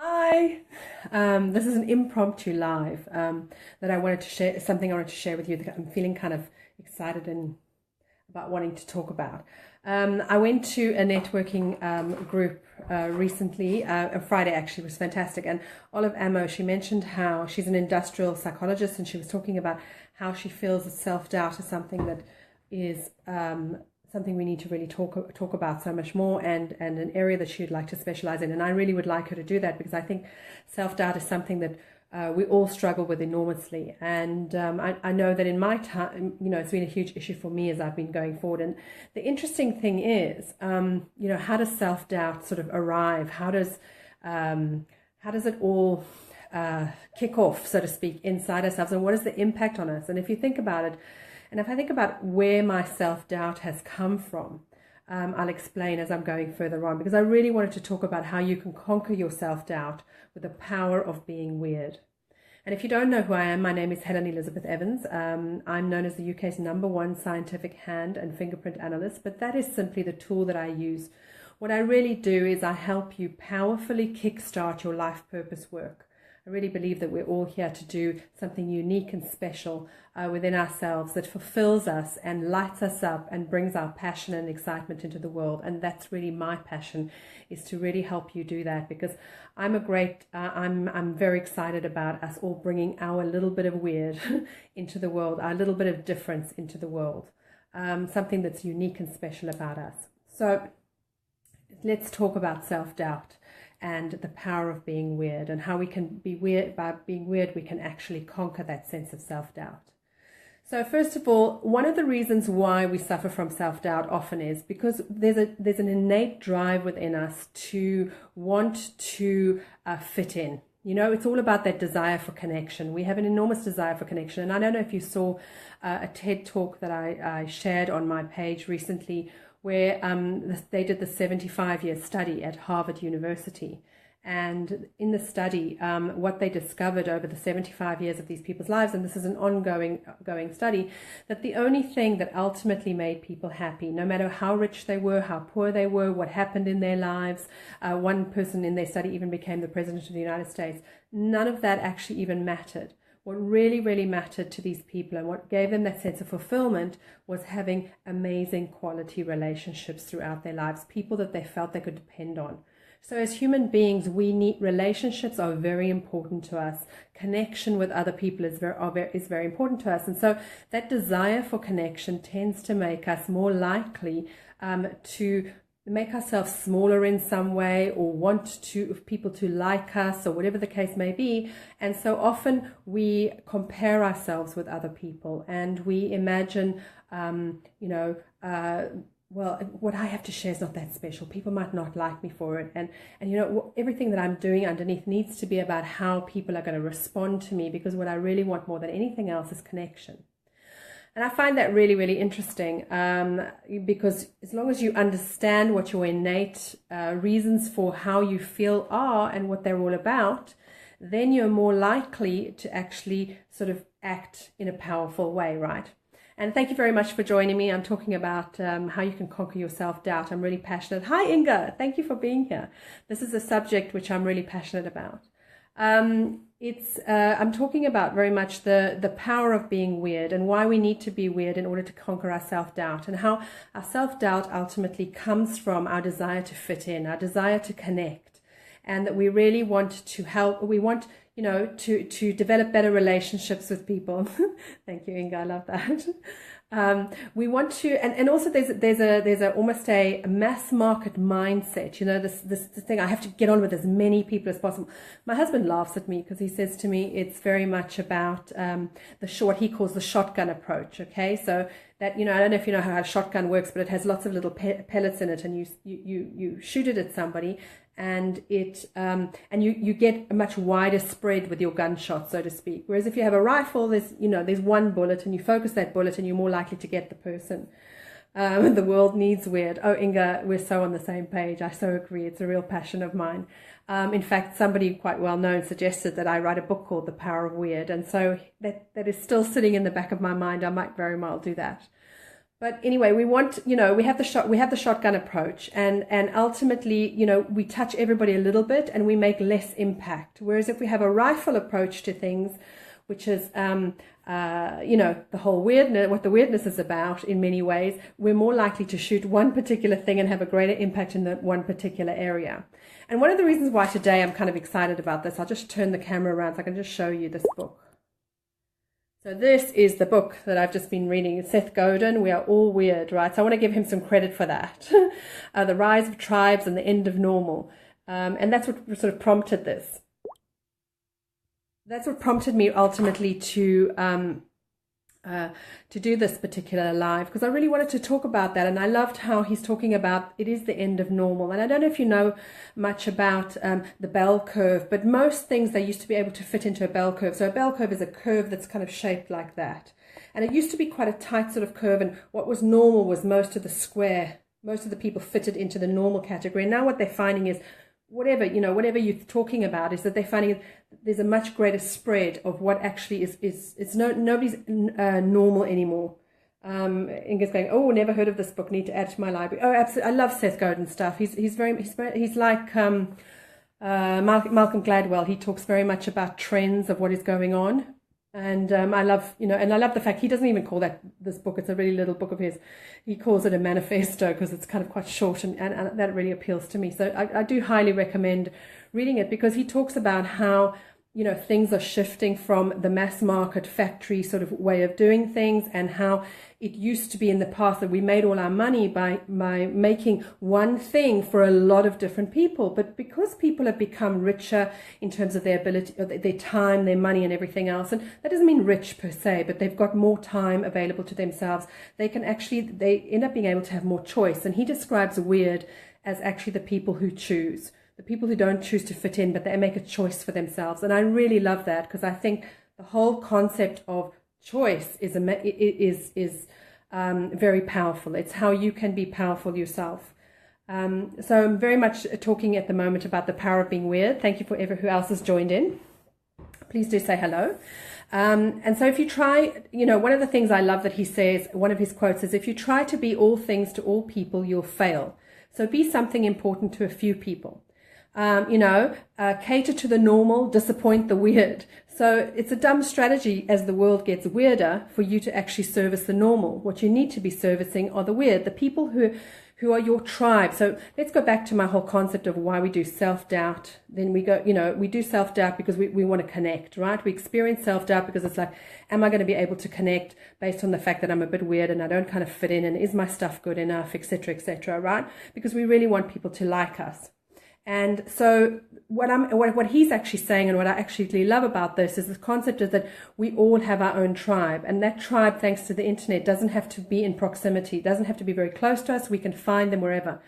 Hi, this is an impromptu live that I wanted to share, something I wanted to share with you that I'm feeling kind of excited and about wanting to talk about. I went to a networking group recently, on Friday actually, it was fantastic. And Olive Ammo, she mentioned how she's an industrial psychologist, and she was talking about how she feels that self-doubt is something that is something we need to really talk about so much more, and an area that she'd like to specialize in. And I really would like her to do that because I think self-doubt is something that we all struggle with enormously. And I know that in my time, it's been a huge issue for me as I've been going forward. And the interesting thing is, how does self-doubt sort of arrive? How does it all kick off, so to speak, inside ourselves, and what is the impact on us? And if you think about it, and if I think about where my self-doubt has come from, I'll explain as I'm going further on, because I really wanted to talk about how you can conquer your self-doubt with the power of being weird. And if you don't know who I am, my name is Helen Elizabeth Evans. I'm known as the UK's #1 scientific hand and fingerprint analyst, but that is simply the tool that I use. What I really do is I help you powerfully kickstart your life purpose work. I really believe that we're all here to do something unique and special within ourselves that fulfills us and lights us up and brings our passion and excitement into the world. And that's really my passion, is to really help you do that, because I'm very excited about us all bringing our little bit of weird into the world, our little bit of difference into the world, something that's unique and special about us. So let's talk about self-doubt and the power of being weird, and how we can be weird. By being weird, we can actually conquer that sense of self-doubt. So first of all, one of the reasons why we suffer from self-doubt often is because there's an innate drive within us to want to fit in. It's all about that desire for connection. We have an enormous desire for connection. And I don't know if you saw a TED talk that I shared on my page recently, where they did the 75-year study at Harvard University. And in the study, what they discovered over the 75 years of these people's lives, and this is an ongoing study, that the only thing that ultimately made people happy, no matter how rich they were, how poor they were, what happened in their lives, one person in their study even became the president of the United States, none of that actually even mattered. What really, really mattered to these people and what gave them that sense of fulfillment was having amazing quality relationships throughout their lives, people that they felt they could depend on. So as human beings, relationships are very important to us. Connection with other people is very important to us. And so that desire for connection tends to make us more likely to make ourselves smaller in some way, or want people to like us, or whatever the case may be. And so often we compare ourselves with other people, and we imagine, well, what I have to share is not that special. People might not like me for it. And everything that I'm doing underneath needs to be about how people are going to respond to me, because what I really want more than anything else is connection. And I find that really, really interesting, because as long as you understand what your innate reasons for how you feel are and what they're all about, then you're more likely to actually sort of act in a powerful way, right? And thank you very much for joining me. I'm talking about how you can conquer your self-doubt. I'm really passionate. Hi, Inga. Thank you for being here. This is a subject which I'm really passionate about. I'm talking about very much the power of being weird, and why we need to be weird in order to conquer our self-doubt, and how our self-doubt ultimately comes from our desire to fit in, our desire to connect, and that we really want to help. We want, to develop better relationships with people. Thank you, Inga. I love that. We want to, and also there's almost a mass market mindset. This thing, I have to get on with as many people as possible. My husband laughs at me because he says to me, it's very much about what he calls the shotgun approach. Okay, so that, I don't know if you know how a shotgun works, but it has lots of little pellets in it, and you shoot it at somebody, and you get a much wider spread with your gunshot, so to speak. Whereas if you have a rifle, there's one bullet, and you focus that bullet, and you're more likely to get the person. The world needs weird. Oh, Inga, we're so on the same page. I so agree. It's a real passion of mine. In fact, somebody quite well known suggested that I write a book called The Power of Weird. And so that is still sitting in the back of my mind. I might very well do that. But anyway, we want, we have the shotgun approach, and ultimately, we touch everybody a little bit and we make less impact. Whereas if we have a rifle approach to things, which is, the whole weirdness, what the weirdness is about in many ways, we're more likely to shoot one particular thing and have a greater impact in that one particular area. And one of the reasons why today I'm kind of excited about this, I'll just turn the camera around so I can just show you this book. So this is the book that I've just been reading. It's Seth Godin, We Are All Weird, right? So I want to give him some credit for that. The Rise of Tribes and the End of Normal. And that's what sort of prompted this. That's what prompted me ultimately to do this particular live, because I really wanted to talk about that. And I loved how he's talking about it is the end of normal. And I don't know if you know much about the bell curve, but most things, they used to be able to fit into a bell curve. So a bell curve is a curve that's kind of shaped like that. And it used to be quite a tight sort of curve. And what was normal was most of the people fitted into the normal category. And now what they're finding is whatever you're talking about is that they're finding there's a much greater spread of what actually is nobody's normal anymore. Inga's going, oh, never heard of this book, need to add to my library. Oh, absolutely, I love Seth Godin stuff. He's like Malcolm Gladwell. He talks very much about trends of what is going on. And I love the fact he doesn't even call this book. It's a really little book of his. He calls it a manifesto because it's kind of quite short, and that really appeals to me. So I do highly recommend reading it, because he talks about how things are shifting from the mass market factory sort of way of doing things, and how it used to be in the past that we made all our money by making one thing for a lot of different people. But because people have become richer in terms of their ability, their time, their money and everything else, and that doesn't mean rich per se, but they've got more time available to themselves, they end up being able to have more choice. And he describes weird as actually the people who choose. The people who don't choose to fit in, but they make a choice for themselves. And I really love that, because I think the whole concept of choice is very powerful. It's how you can be powerful yourself. So I'm very much talking at the moment about the power of being weird. Thank you for who else has joined in. Please do say hello. And so if you try, one of the things I love that he says, one of his quotes is, if you try to be all things to all people, you'll fail. So be something important to a few people. Cater to the normal, disappoint the weird. So it's a dumb strategy as the world gets weirder for you to actually service the normal. What you need to be servicing are the weird, the people who are your tribe. So let's go back to my whole concept of why we do self-doubt. Then we go, we do self-doubt because we want to connect, right? We experience self-doubt because it's like, am I going to be able to connect based on the fact that I'm a bit weird and I don't kind of fit in, and is my stuff good enough, etc., right? Because we really want people to like us. And so what he's actually saying, and what I actually love about this, is the concept is that we all have our own tribe, and that tribe, thanks to the internet, doesn't have to be in proximity, doesn't have to be very close to us. We can find them wherever.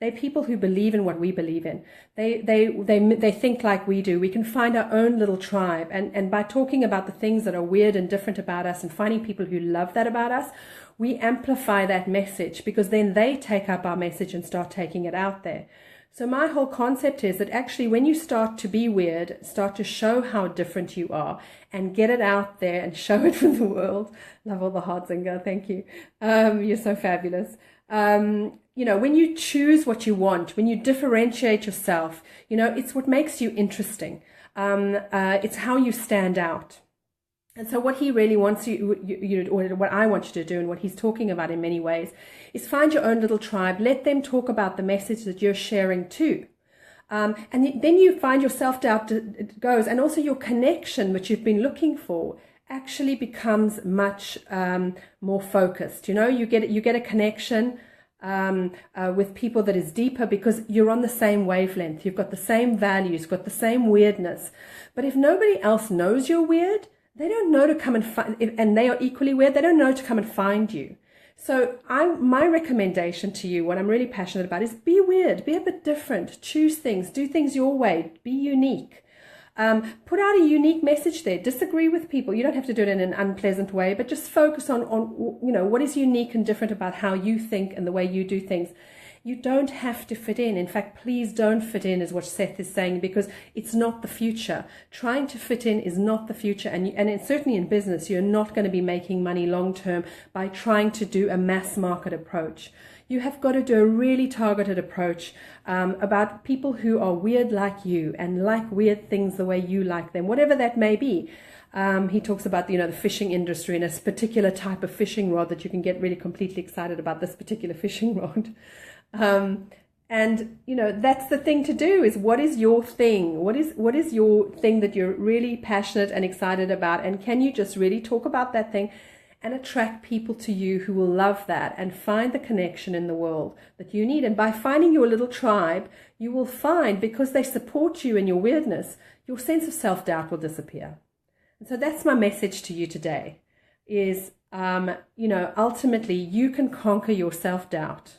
They're people who believe in what we believe in. They think like we do. We can find our own little tribe, and by talking about the things that are weird and different about us, and finding people who love that about us, we amplify that message, because then they take up our message and start taking it out there. So my whole concept is that actually when you start to be weird, start to show how different you are and get it out there and show it for the world. Love all the hearts, Inga. Thank you. You're so fabulous. When you choose what you want, when you differentiate yourself, it's what makes you interesting. It's how you stand out. And so what he really wants you, or what I want you to do, and what he's talking about in many ways, is find your own little tribe. Let them talk about the message that you're sharing too. And then you find your self-doubt goes, and also your connection, which you've been looking for, actually becomes much more focused. You get a connection with people that is deeper, because you're on the same wavelength. You've got the same values, got the same weirdness. But if nobody else knows you're weird, they don't know to come and find, and they are equally weird, they don't know to come and find you. So my recommendation to you, what I'm really passionate about, is be weird, be a bit different, choose things, do things your way, be unique. Put out a unique message there. Disagree with people. You don't have to do it in an unpleasant way, but just focus on what is unique and different about how you think and the way you do things. You don't have to fit in. In fact, please don't fit in, is what Seth is saying, because it's not the future. Trying to fit in is not the future. And it's certainly in business, you're not going to be making money long term by trying to do a mass market approach. You have got to do a really targeted approach about people who are weird like you and like weird things the way you like them, whatever that may be. He talks about, the fishing industry and a particular type of fishing rod that you can get really completely excited about this particular fishing rod. And that's the thing to do, is what is your thing? What is your thing that you're really passionate and excited about? And can you just really talk about that thing and attract people to you who will love that and find the connection in the world that you need? And by finding your little tribe, you will find, because they support you in your weirdness, your sense of self-doubt will disappear. And so that's my message to you today is, ultimately you can conquer your self-doubt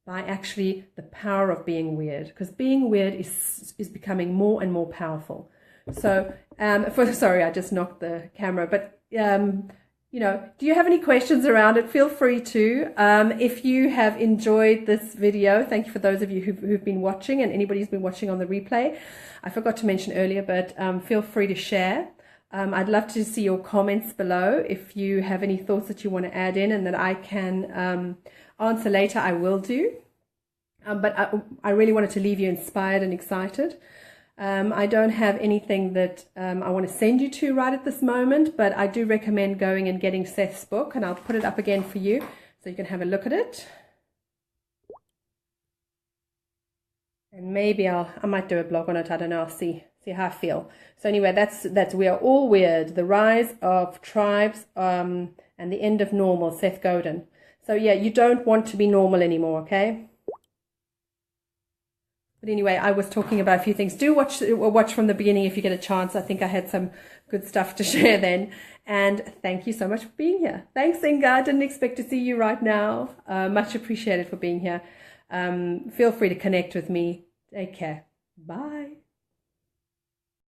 by actually the power of being weird, because being weird is becoming more and more powerful. So, sorry, I just knocked the camera, but, do you have any questions around it? Feel free to. If you have enjoyed this video, thank you for those of you who've been watching, and anybody who's been watching on the replay. I forgot to mention earlier, but feel free to share. I'd love to see your comments below. If you have any thoughts that you want to add in and that I can answer later, I will do. But I really wanted to leave you inspired and excited. I don't have anything that I want to send you to right at this moment, but I do recommend going and getting Seth's book, and I'll put it up again for you so you can have a look at it. And maybe I might do a blog on it. I don't know. I'll see how I feel. So anyway, that's We Are All Weird: The Rise of Tribes and the End of Normal, Seth Godin. So yeah, you don't want to be normal anymore, okay? But anyway, I was talking about a few things. Do watch from the beginning if you get a chance. I think I had some good stuff to share then. And thank you so much for being here. Thanks, Inga. I didn't expect to see you right now. Much appreciated for being here. Feel free to connect with me. Take care. Bye.